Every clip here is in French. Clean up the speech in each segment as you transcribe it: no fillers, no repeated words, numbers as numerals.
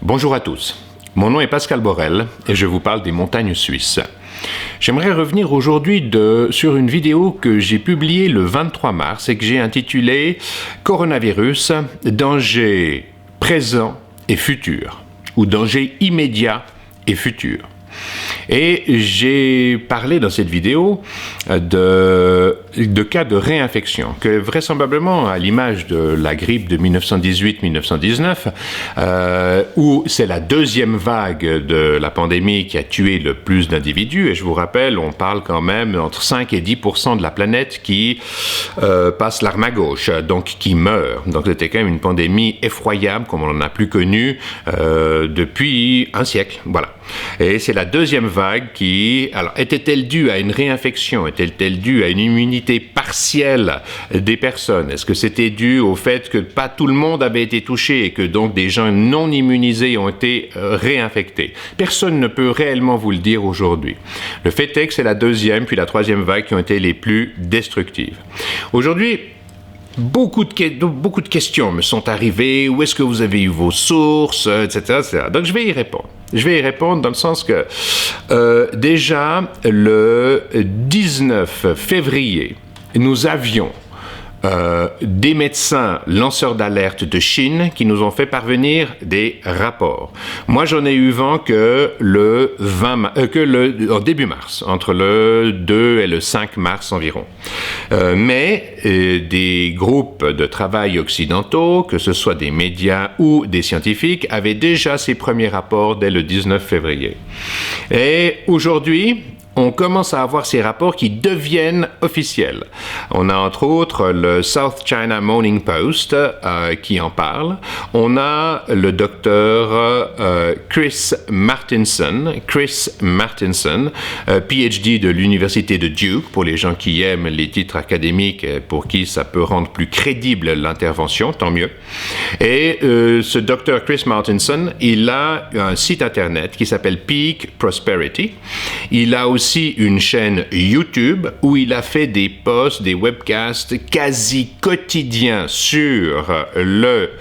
Bonjour à tous, mon nom est Pascal Borel et je vous parle des montagnes suisses. J'aimerais revenir aujourd'hui sur une vidéo que j'ai publiée le 23 mars et que j'ai intitulée « Coronavirus, danger présent et futur » ou « danger immédiat et futur ». Et j'ai parlé dans cette vidéo de cas de réinfection, que vraisemblablement, à l'image de la grippe de 1918-1919, où c'est la deuxième vague de la pandémie qui a tué le plus d'individus, et je vous rappelle, on parle quand même entre 5 et 10% de la planète qui passe l'arme à gauche, donc qui meurt. Donc c'était quand même une pandémie effroyable, comme on n'en a plus connue depuis un siècle, voilà. Et c'est la deuxième vague qui, alors, était-elle due à une réinfection? Était-elle due à une immunité partielle des personnes? Est-ce que c'était dû au fait que pas tout le monde avait été touché et que donc des gens non immunisés ont été réinfectés? Personne ne peut réellement vous le dire aujourd'hui. Le fait est que c'est la deuxième puis la troisième vague qui ont été les plus destructives. Aujourd'hui, beaucoup de questions me sont arrivées. Où est-ce que vous avez eu vos sources, etc., etc. Donc, je vais y répondre. Je vais y répondre dans le sens que, déjà, le 19 février, nous avions des médecins lanceurs d'alerte de Chine qui nous ont fait parvenir des rapports. Moi, j'en ai eu vent que en début mars, entre le 2 et le 5 mars environ. Mais des groupes de travail occidentaux, que ce soit des médias ou des scientifiques, avaient déjà ces premiers rapports dès le 19 février. Et aujourd'hui, on commence à avoir ces rapports qui deviennent officiels. On a entre autres le South China Morning Post qui en parle. On a le docteur Chris Martinson, PhD de l'université de Duke, pour les gens qui aiment les titres académiques et pour qui ça peut rendre plus crédible l'intervention, tant mieux. Et ce docteur Chris Martinson, il a un site internet qui s'appelle Peak Prosperity. Il a aussi une chaîne YouTube où il a fait des posts, des webcasts quasi quotidiens sur le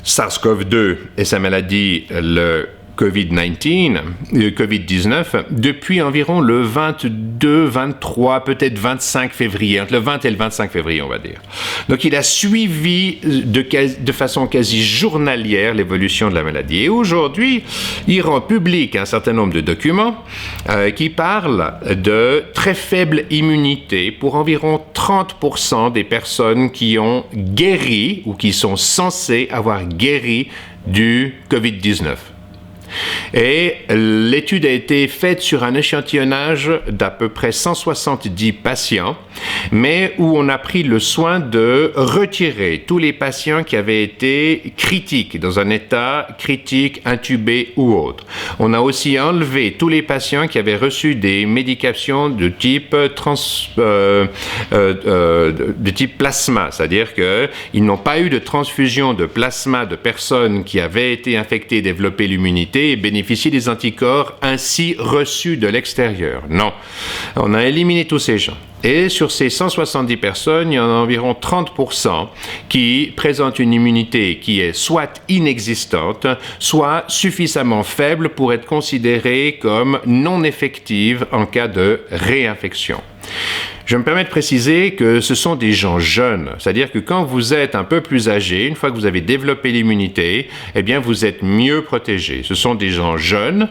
SARS-CoV-2 et sa maladie, le COVID-19, depuis environ le 22, 23, peut-être 25 février, entre le 20 et le 25 février, on va dire. Donc, il a suivi de façon quasi journalière l'évolution de la maladie. Et aujourd'hui, il rend public un certain nombre de documents qui parlent de très faible immunité pour environ 30% des personnes qui ont guéri ou qui sont censées avoir guéri du COVID-19. Et l'étude a été faite sur un échantillonnage d'à peu près 170 patients, mais où on a pris le soin de retirer tous les patients qui avaient été critiques, dans un état critique, intubé ou autre. On a aussi enlevé tous les patients qui avaient reçu des médications de type plasma, c'est-à-dire qu'ils n'ont pas eu de transfusion de plasma de personnes qui avaient été infectées et développé l'immunité et bénéficier des anticorps ainsi reçus de l'extérieur. Non, on a éliminé tous ces gens. Et sur ces 170 personnes, il y en a environ 30% qui présentent une immunité qui est soit inexistante, soit suffisamment faible pour être considérée comme non effective en cas de réinfection. Je me permets de préciser que ce sont des gens jeunes, c'est-à-dire que quand vous êtes un peu plus âgé, une fois que vous avez développé l'immunité, eh bien vous êtes mieux protégé. Ce sont des gens jeunes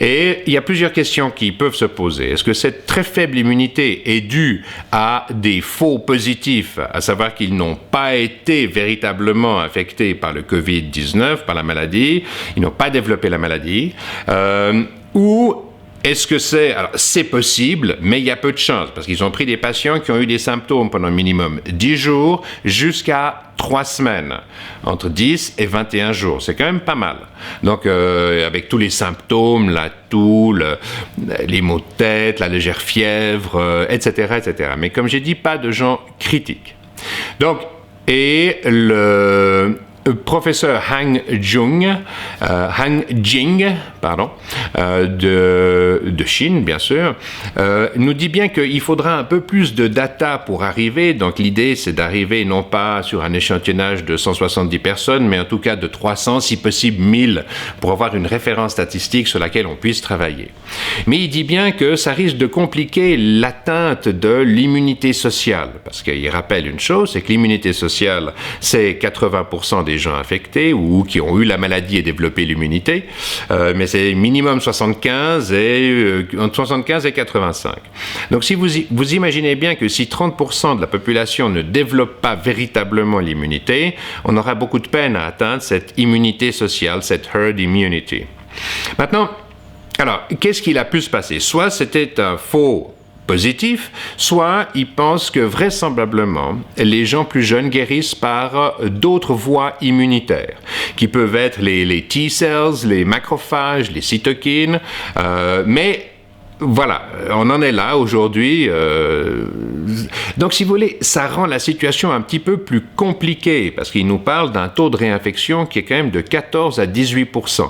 et il y a plusieurs questions qui peuvent se poser. Est-ce que cette très faible immunité est due à des faux positifs, à savoir qu'ils n'ont pas été véritablement infectés par le COVID-19, par la maladie, ils n'ont pas développé la maladie, ou est-ce que c'est possible, mais il y a peu de chance, parce qu'ils ont pris des patients qui ont eu des symptômes pendant minimum 10 jours jusqu'à 3 semaines, entre 10 et 21 jours. C'est quand même pas mal. Donc, avec tous les symptômes, la toux, les maux de tête, la légère fièvre, etc., etc. Mais comme j'ai dit, pas de gens critiques. Donc, et le professeur Han Jing, de Chine, bien sûr, nous dit bien qu'il faudra un peu plus de data pour arriver. Donc l'idée, c'est d'arriver non pas sur un échantillonnage de 170 personnes, mais en tout cas de 300, si possible 1000, pour avoir une référence statistique sur laquelle on puisse travailler. Mais il dit bien que ça risque de compliquer l'atteinte de l'immunité sociale, parce qu'il rappelle une chose, c'est que l'immunité sociale, c'est 80% des gens infectés ou qui ont eu la maladie et développé l'immunité, mais c'est minimum 75 et entre 75 et 85. Donc si vous imaginez bien que si 30% de la population ne développe pas véritablement l'immunité, on aura beaucoup de peine à atteindre cette immunité sociale, cette herd immunity. Maintenant, alors, qu'est-ce qu'il a pu se passer? Soit c'était un faux positif, soit il pense que vraisemblablement les gens plus jeunes guérissent par d'autres voies immunitaires, qui peuvent être les T-cells, les macrophages, les cytokines, mais voilà, on en est là aujourd'hui. Donc, si vous voulez, ça rend la situation un petit peu plus compliquée parce qu'il nous parle d'un taux de réinfection qui est quand même de 14 à 18%.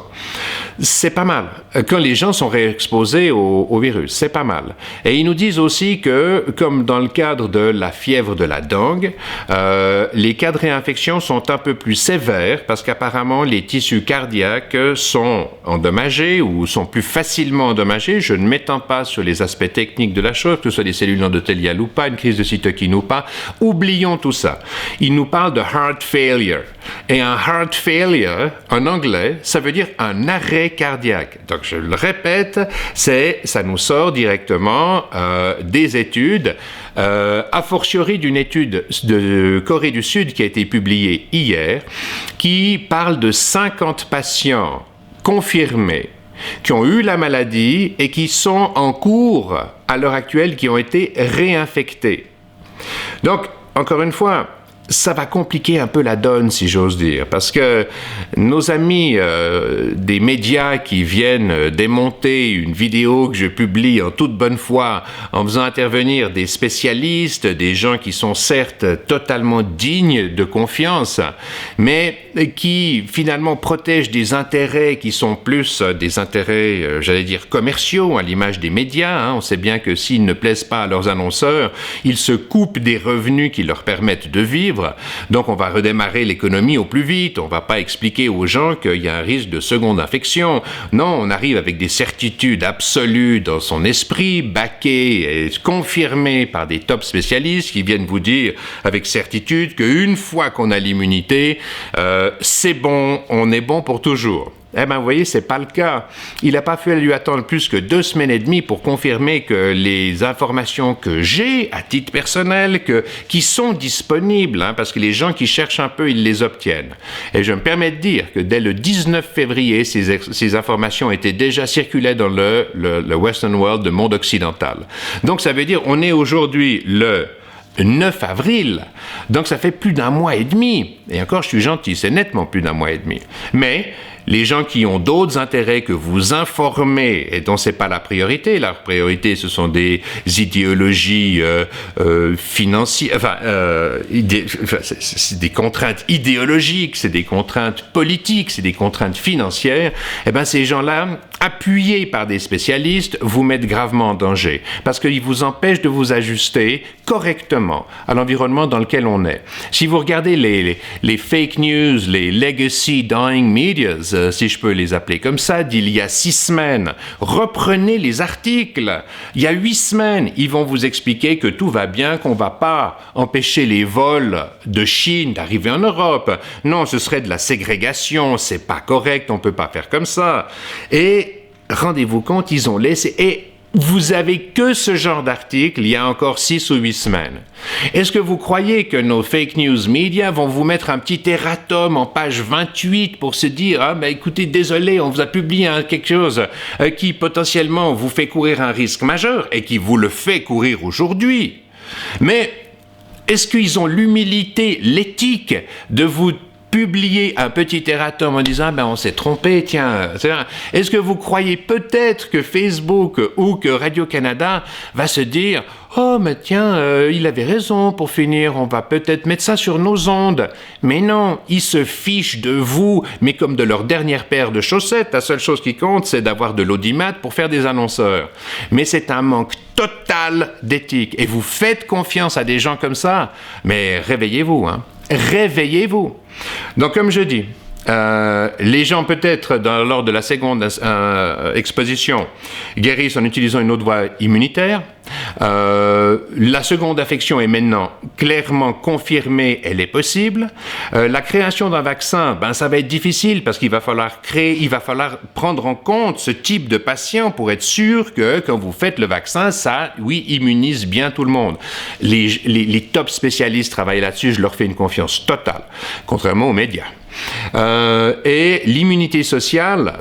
C'est pas mal. Quand les gens sont réexposés au virus, c'est pas mal. Et ils nous disent aussi que, comme dans le cadre de la fièvre de la dengue, les cas de réinfection sont un peu plus sévères parce qu'apparemment les tissus cardiaques sont endommagés ou sont plus facilement endommagés. Je ne m'étends pas sur les aspects techniques de la chose, que ce soit des cellules endothéliales ou pas, une crise de cytokine ou pas. Oublions tout ça. Il nous parle de heart failure. Et un heart failure, en anglais, ça veut dire un arrêt cardiaque. Donc, je le répète, ça nous sort directement des études, a fortiori d'une étude de Corée du Sud qui a été publiée hier, qui parle de 50 patients confirmés qui ont eu la maladie et qui sont en cours à l'heure actuelle, qui ont été réinfectés. Donc, encore une fois, ça va compliquer un peu la donne, si j'ose dire, parce que nos amis des médias qui viennent démonter une vidéo que je publie en toute bonne foi, en faisant intervenir des spécialistes, des gens qui sont certes totalement dignes de confiance, mais qui finalement protègent des intérêts qui sont plus des intérêts, j'allais dire, commerciaux, à l'image des médias. Hein. On sait bien que s'ils ne plaisent pas à leurs annonceurs, ils se coupent des revenus qui leur permettent de vivre. Donc, on va redémarrer l'économie au plus vite. On ne va pas expliquer aux gens qu'il y a un risque de seconde infection. Non, on arrive avec des certitudes absolues dans son esprit, baquées et confirmées par des top spécialistes qui viennent vous dire avec certitude qu'une fois qu'on a l'immunité, c'est bon, on est bon pour toujours. Eh bien, vous voyez, c'est pas le cas. Il n'a pas fallu attendre plus que 2 semaines et demie pour confirmer que les informations que j'ai, à titre personnel, qui sont disponibles, hein, parce que les gens qui cherchent un peu, ils les obtiennent. Et je me permets de dire que dès le 19 février, ces informations étaient déjà circulées dans le Western World, le monde occidental. Donc, ça veut dire, on est aujourd'hui le 9 avril, donc ça fait plus d'un mois et demi. Et encore, je suis gentil, c'est nettement plus d'un mois et demi. Mais les gens qui ont d'autres intérêts que vous informez et dont c'est pas la priorité, la priorité ce sont des idéologies financières, c'est des contraintes idéologiques, c'est des contraintes politiques, c'est des contraintes financières. Eh ben ces gens-là, appuyés par des spécialistes, vous mettent gravement en danger parce qu'ils vous empêchent de vous ajuster correctement à l'environnement dans lequel on est. Si vous regardez les fake news, les legacy dying medias, si je peux les appeler comme ça, d'il y a 6 semaines, reprenez les articles. Il y a 8 semaines, ils vont vous expliquer que tout va bien, qu'on ne va pas empêcher les vols de Chine d'arriver en Europe. Non, ce serait de la ségrégation, c'est pas correct, on ne peut pas faire comme ça. Et rendez-vous compte, ils ont laissé... Et vous avez que ce genre d'article il y a encore 6 ou 8 semaines. Est-ce que vous croyez que nos fake news media vont vous mettre un petit erratum en page 28 pour se dire « Ah, ben écoutez, désolé, on vous a publié quelque chose qui potentiellement vous fait courir un risque majeur et qui vous le fait courir aujourd'hui. » Mais est-ce qu'ils ont l'humilité, l'éthique de vous publier un petit erratum en disant on s'est trompé, tiens. Est-ce que vous croyez peut-être que Facebook ou que Radio-Canada va se dire oh mais tiens, il avait raison, pour finir, on va peut-être mettre ça sur nos ondes. Mais non, ils se fichent de vous, mais comme de leur dernière paire de chaussettes. La seule chose qui compte, c'est d'avoir de l'audimat pour faire des annonceurs. Mais c'est un manque total d'éthique. Et vous faites confiance à des gens comme ça, mais réveillez-vous, hein. Réveillez-vous. Donc, comme je dis, les gens peut-être lors de la seconde exposition guérissent en utilisant une autre voie immunitaire. La seconde affection est maintenant clairement confirmée, elle est possible. La création d'un vaccin, ça va être difficile parce qu'il va falloir prendre en compte ce type de patient pour être sûr que quand vous faites le vaccin, ça, oui, immunise bien tout le monde. Les top spécialistes travaillent là-dessus, je leur fais une confiance totale, contrairement aux médias. Et l'immunité sociale,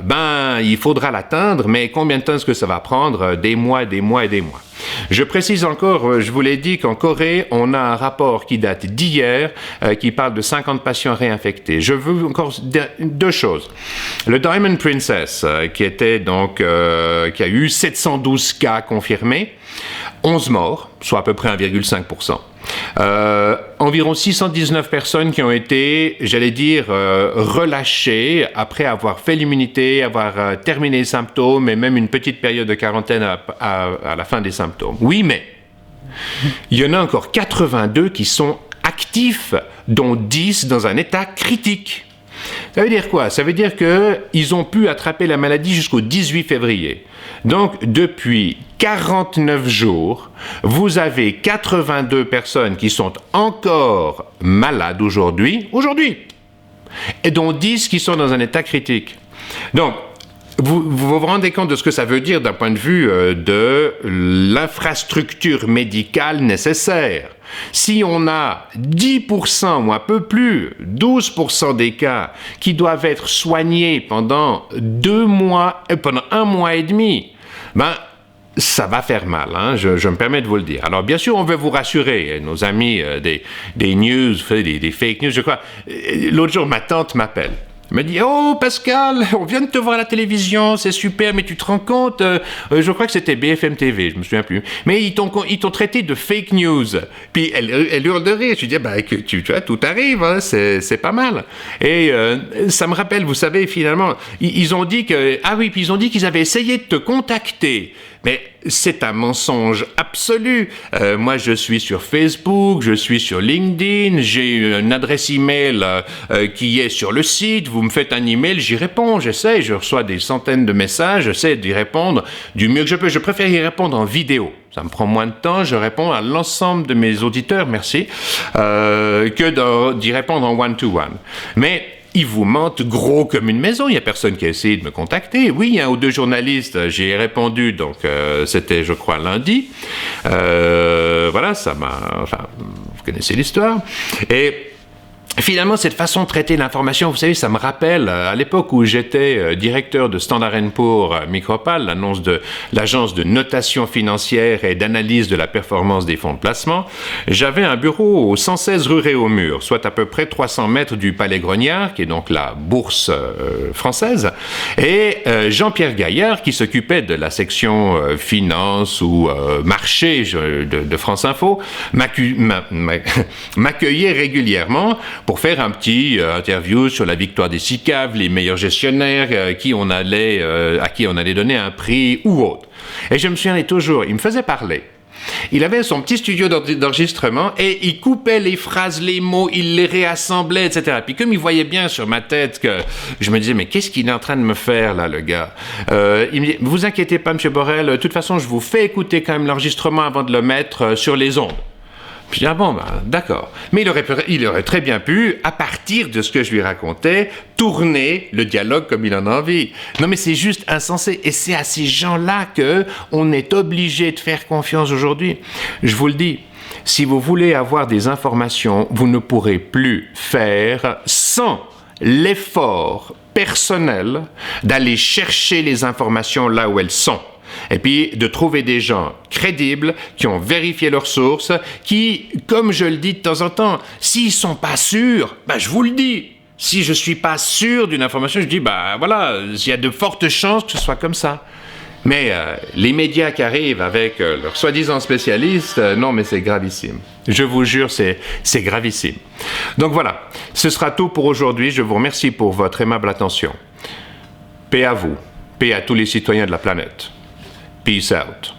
il faudra l'atteindre, mais combien de temps est-ce que ça va prendre? Des mois, des mois et des mois. Je précise encore, je vous l'ai dit, qu'en Corée, on a un rapport qui date d'hier, qui parle de 50 patients réinfectés. Je veux encore deux choses. Le Diamond Princess, qui a eu 712 cas confirmés, 11 morts, soit à peu près 1,5%. Environ 619 personnes qui ont été, relâchées après avoir fait l'immunité, avoir terminé les symptômes et même une petite période de quarantaine à la fin des symptômes. Oui, mais il y en a encore 82 qui sont actifs, dont 10 dans un état critique. Ça veut dire quoi? Ça veut dire qu'ils ont pu attraper la maladie jusqu'au 18 février. Donc, depuis 49 jours, vous avez 82 personnes qui sont encore malades aujourd'hui, et dont 10 qui sont dans un état critique. Donc, vous rendez compte de ce que ça veut dire d'un point de vue de l'infrastructure médicale nécessaire. Si on a 10% ou un peu plus, 12% des cas qui doivent être soignés pendant 2 mois, pendant 1 mois et demi, ça va faire mal, hein, je me permets de vous le dire. Alors, bien sûr, on veut vous rassurer, nos amis des news, des fake news, je crois. L'autre jour, ma tante m'appelle. Elle me dit « Oh, Pascal, on vient de te voir à la télévision, c'est super, mais tu te rends compte, je crois que c'était BFM TV, je me souviens plus, mais ils t'ont traité de fake news. » Puis elle hurle de rire. Je lui dis « tu vois, tout arrive, hein, c'est pas mal. » Et ça me rappelle, vous savez, finalement, ils ont dit que... Ah oui, puis ils ont dit qu'ils avaient essayé de te contacter. Mais c'est un mensonge absolu. Moi, je suis sur Facebook, je suis sur LinkedIn, j'ai une adresse email qui est sur le site. Vous me faites un email, j'y réponds, j'essaie, je reçois des centaines de messages, j'essaie d'y répondre du mieux que je peux. Je préfère y répondre en vidéo. Ça me prend moins de temps, je réponds à l'ensemble de mes auditeurs, merci, que d'y répondre en one-to-one. Mais ils vous mentent gros comme une maison. Il n'y a personne qui a essayé de me contacter. Oui, il y a un ou deux journalistes, j'ai répondu, donc c'était, je crois, lundi. Voilà, ça m'a... Enfin, vous connaissez l'histoire. Et finalement, cette façon de traiter l'information, vous savez, ça me rappelle à l'époque où j'étais directeur de Standard & Poor's Micropal, l'agence de notation financière et d'analyse de la performance des fonds de placement. J'avais un bureau au 116 rue Réaumur, soit à peu près 300 mètres du Palais Grognard, qui est donc la bourse française, et Jean-Pierre Gaillard, qui s'occupait de la section finance ou marché de France Info, m'accueillait régulièrement pour faire un petit interview sur la victoire des SICAV, les meilleurs gestionnaires à qui on allait donner un prix ou autre. Et je me souviens toujours, il me faisait parler. Il avait son petit studio d'enregistrement et il coupait les phrases, les mots, il les réassemblait, etc. Puis comme il voyait bien sur ma tête que je me disais, mais qu'est-ce qu'il est en train de me faire là, le gars? Il me dit, vous inquiétez pas, M. Borrell, de toute façon, je vous fais écouter quand même l'enregistrement avant de le mettre sur les ondes. Puis d'accord. Mais il aurait très bien pu, à partir de ce que je lui racontais, tourner le dialogue comme il en a envie. Non, mais c'est juste insensé. Et c'est à ces gens-là qu'on est obligé de faire confiance aujourd'hui. Je vous le dis, si vous voulez avoir des informations, vous ne pourrez plus faire sans l'effort personnel d'aller chercher les informations là où elles sont. Et puis, de trouver des gens crédibles, qui ont vérifié leurs sources, qui, comme je le dis de temps en temps, s'ils sont pas sûrs, je vous le dis, Si je ne suis pas sûr d'une information, je dis, bah voilà, il y a de fortes chances que ce soit comme ça. Mais les médias qui arrivent avec leurs soi-disant spécialistes, non mais c'est gravissime. Je vous jure, c'est gravissime. Donc voilà, ce sera tout pour aujourd'hui. Je vous remercie pour votre aimable attention. Paix à vous, paix à tous les citoyens de la planète. Peace out.